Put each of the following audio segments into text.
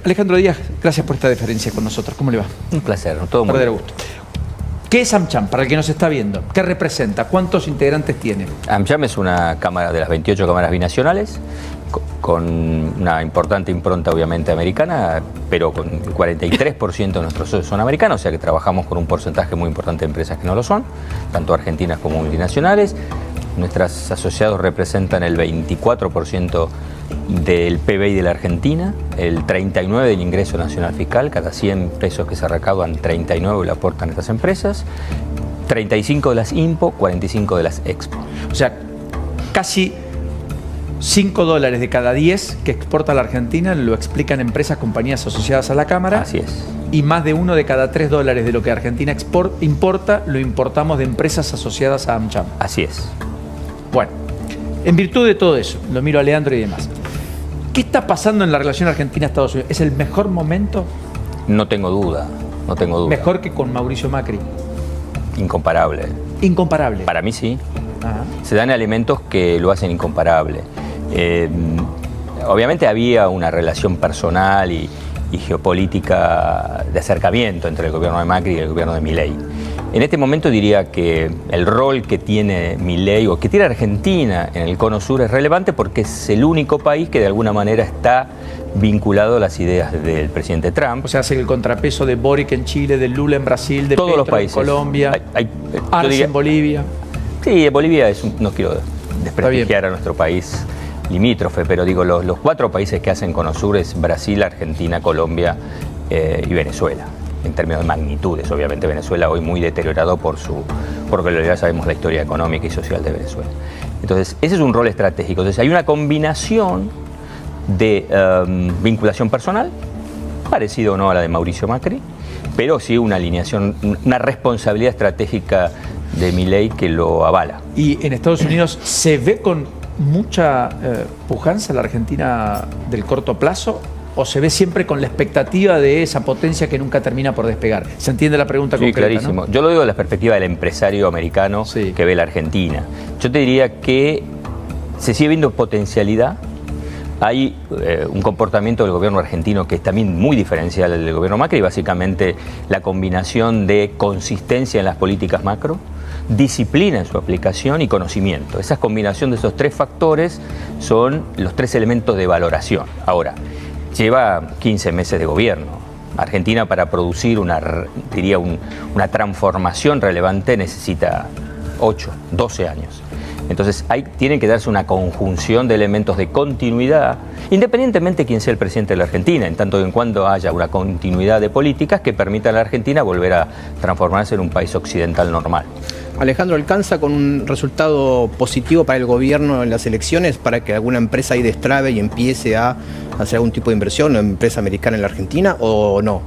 Alejandro Díaz, gracias por esta deferencia con nosotros. ¿Cómo le va? Un placer, todo muy bien. Gusto. ¿Qué es AmCham, para el que nos está viendo? ¿Qué representa? ¿Cuántos integrantes tiene? AmCham es una cámara de las 28 cámaras binacionales, con una importante impronta obviamente americana, pero con el 43% de nuestros socios son americanos, o sea que trabajamos con un porcentaje muy importante de empresas que no lo son, tanto argentinas como multinacionales. Nuestros asociados representan el 24% del PBI de la Argentina, el 39% del ingreso nacional fiscal, cada 100 pesos que se recaudan, 39 le aportan estas empresas, 35 de las IMPO, 45 de las EXPO. O sea, casi $5 de cada 10 que exporta la Argentina lo explican empresas, compañías asociadas a la Cámara. Así es. Y más de $1 de cada $3 de lo que Argentina importa lo importamos de empresas asociadas a AmCham. Así es. Bueno, en virtud de todo eso, lo miro a Leandro y demás. ¿Qué está pasando en la relación Argentina-Estados Unidos? ¿Es el mejor momento? No tengo duda, no tengo duda. ¿Mejor que con Mauricio Macri? Incomparable. Incomparable. Para mí sí. Ajá. Se dan elementos que lo hacen incomparable. Obviamente había una relación personal y geopolítica de acercamiento entre el gobierno de Macri y el gobierno de Milei. En este momento diría que el rol que tiene Milei o que tiene Argentina en el Cono Sur es relevante porque es el único país que de alguna manera está vinculado a las ideas del presidente Trump. O sea, hace el contrapeso de Boric en Chile, de Lula en Brasil, de todos Petro los países en Colombia, Arce en Bolivia. Sí, Bolivia no quiero desprestigiar a nuestro país limítrofe, pero digo, los 4 países que hacen Cono Sur es Brasil, Argentina, Colombia y Venezuela. En términos de magnitudes, obviamente Venezuela hoy muy deteriorado porque ya sabemos la historia económica y social de Venezuela. Entonces, ese es un rol estratégico. Entonces, hay una combinación de vinculación personal, parecido o no a la de Mauricio Macri, pero sí una alineación, una responsabilidad estratégica de Milei que lo avala. ¿Y en Estados Unidos se ve con mucha pujanza la Argentina del corto plazo? ¿O se ve siempre con la expectativa de esa potencia que nunca termina por despegar? ¿Se entiende la pregunta concreta? Sí, clarísimo. ¿No? Yo lo digo de la perspectiva del empresario americano que ve la Argentina. Yo te diría que se sigue viendo potencialidad. Hay un comportamiento del gobierno argentino que es también muy diferencial al del gobierno Macri, básicamente la combinación de consistencia en las políticas macro, disciplina en su aplicación y conocimiento. Esa combinación de esos 3 factores son los 3 elementos de valoración. Ahora, lleva 15 meses de gobierno. Argentina, para producir una transformación relevante, necesita 8, 12 años. Entonces tiene que darse una conjunción de elementos de continuidad, independientemente de quién sea el presidente de la Argentina, en tanto y en cuanto haya una continuidad de políticas que permitan a la Argentina volver a transformarse en un país occidental normal. Alejandro, ¿alcanza con un resultado positivo para el gobierno en las elecciones para que alguna empresa ahí destrabe y empiece a hacer algún tipo de inversión, una empresa americana en la Argentina, o no?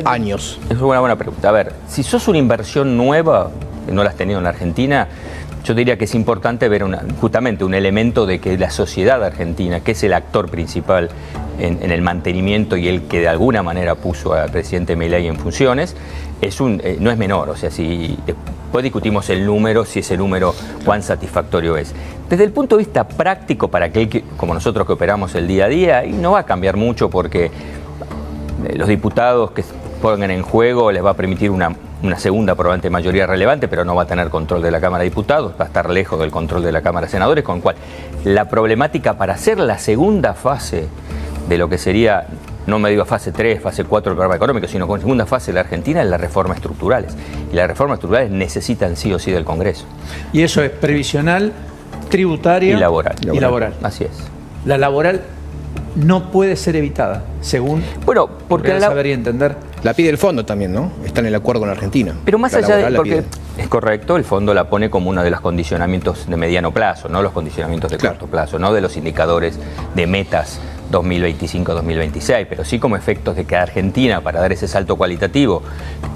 Años. Es una buena pregunta. A ver, si sos una inversión nueva, que no la has tenido en la Argentina, yo diría que es importante ver justamente un elemento de que la sociedad argentina, que es el actor principal en el mantenimiento y el que de alguna manera puso al presidente Milei en funciones, no es menor. O sea, si después discutimos el número, si ese número cuán satisfactorio es. Desde el punto de vista práctico, para aquel como nosotros que operamos el día a día, y no va a cambiar mucho porque los diputados que pongan en juego les va a permitir una segunda probablemente mayoría relevante, pero no va a tener control de la Cámara de Diputados, va a estar lejos del control de la Cámara de Senadores, con lo cual la problemática para hacer la segunda fase de lo que sería, no me digo fase 3, fase 4 del programa económico, sino con segunda fase de la Argentina, es las reformas estructurales. Y las reformas estructurales necesitan sí o sí del Congreso. Y eso es previsional, tributaria y laboral. Así es. La laboral no puede ser evitada, según porque saber y entender. La pide el fondo también, ¿no? Está en el acuerdo con Argentina. Pero más allá de... Porque es correcto, el fondo la pone como uno de los condicionamientos de mediano plazo, no los condicionamientos de corto plazo, no de los indicadores de metas 2025-2026, pero sí como efectos de que Argentina, para dar ese salto cualitativo,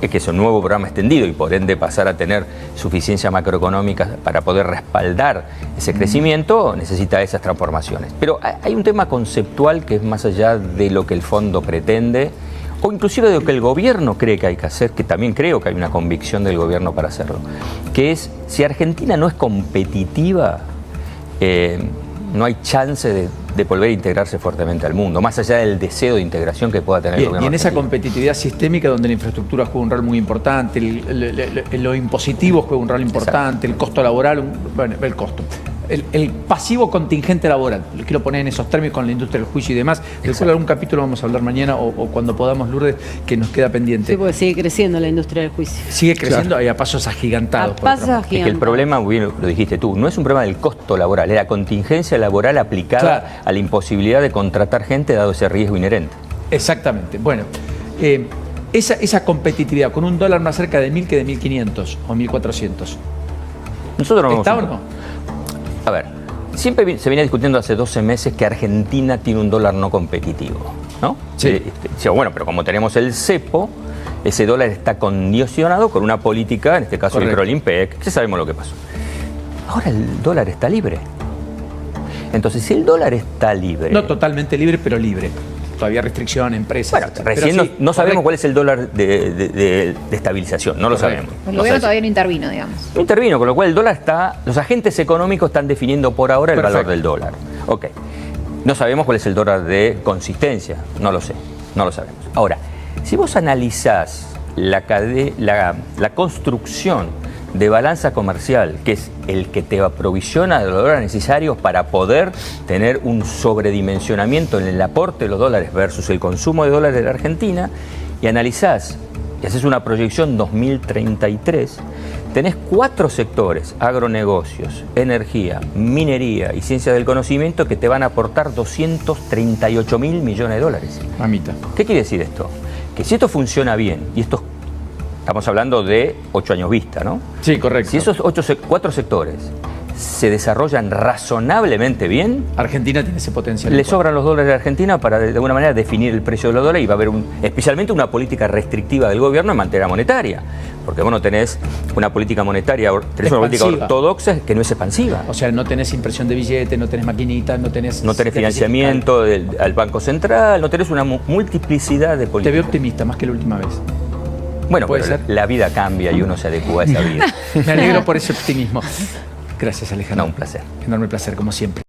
que es un nuevo programa extendido y por ende pasar a tener suficiencia macroeconómica para poder respaldar ese crecimiento, necesita esas transformaciones. Pero hay un tema conceptual que es más allá de lo que el fondo pretende, o inclusive de lo que el gobierno cree que hay que hacer, que también creo que hay una convicción del gobierno para hacerlo, que es, si Argentina no es competitiva, no hay chance de volver a integrarse fuertemente al mundo, más allá del deseo de integración que pueda tener el Bien, gobierno y en esa argentino. competitividad sistémica donde la infraestructura juega un rol muy importante, lo impositivo juega un rol importante, el costo laboral, bueno, el costo. El pasivo contingente laboral, lo quiero poner en esos términos con la industria del juicio y demás, del cual algún capítulo vamos a hablar mañana o cuando podamos, Lourdes, que nos queda pendiente. Sí, porque sigue creciendo la industria del juicio. Sigue creciendo y a pasos agigantados. A pasos Es que el problema, bien lo dijiste tú, no es un problema del costo laboral, es la contingencia laboral aplicada Claro. a la imposibilidad de contratar gente dado ese riesgo inherente. Exactamente. Bueno, esa competitividad con un dólar más cerca de 1.000 que de 1.500 o 1.400. Nosotros no ¿Está o vamos a- no? A ver, siempre se venía discutiendo hace 12 meses que Argentina tiene un dólar no competitivo, ¿no? Sí. Bueno, pero como tenemos el cepo, ese dólar está condicionado con una política, en este caso el Correcto. Prolimpec, ya sabemos lo que pasó. Ahora el dólar está libre. Entonces, si el dólar está libre... No totalmente libre, pero libre. Todavía restricción, empresas. Bueno, etcétera. recién Pero sí, no sabemos correcto. cuál es el dólar de estabilización, no lo Correcto. sabemos. El No gobierno sabemos. todavía no intervino, digamos. No intervino, con lo cual el dólar está, los agentes económicos están definiendo por ahora el Perfecto. valor del dólar. Ok. No sabemos cuál es el dólar de consistencia, no lo sé, no lo sabemos. Ahora, si vos analizás la construcción de balanza comercial, que es el que te aprovisiona de los dólares necesarios para poder tener un sobredimensionamiento en el aporte de los dólares versus el consumo de dólares de la Argentina, y analizás y haces una proyección 2033, tenés 4 sectores: agronegocios, energía, minería y ciencia del conocimiento, que te van a aportar 238.000 millones de dólares. Mamita. ¿Qué quiere decir esto? Que si esto funciona bien, y esto estamos hablando de 8 años vista, ¿no? Sí, correcto. Si esos 4 sectores se desarrollan razonablemente bien, Argentina tiene ese potencial. le sobran los dólares de Argentina para de alguna manera definir el precio de los dólares, y va a haber especialmente una política restrictiva del gobierno en materia monetaria. Porque vos no tenés una política monetaria, tenés una política Expansiva. ortodoxa que no es expansiva. O sea, no tenés impresión de billetes, no tenés maquinitas, no tenés... No tenés déficit financiamiento al Banco Central, no tenés una multiplicidad de fiscal. Te políticas. veo optimista más que la última vez. Bueno, ¿Puede pero ser? la vida cambia y uno se adecua a esa vida. Me alegro por ese optimismo. Gracias, Alejandro. No, un placer. Enorme placer, como siempre.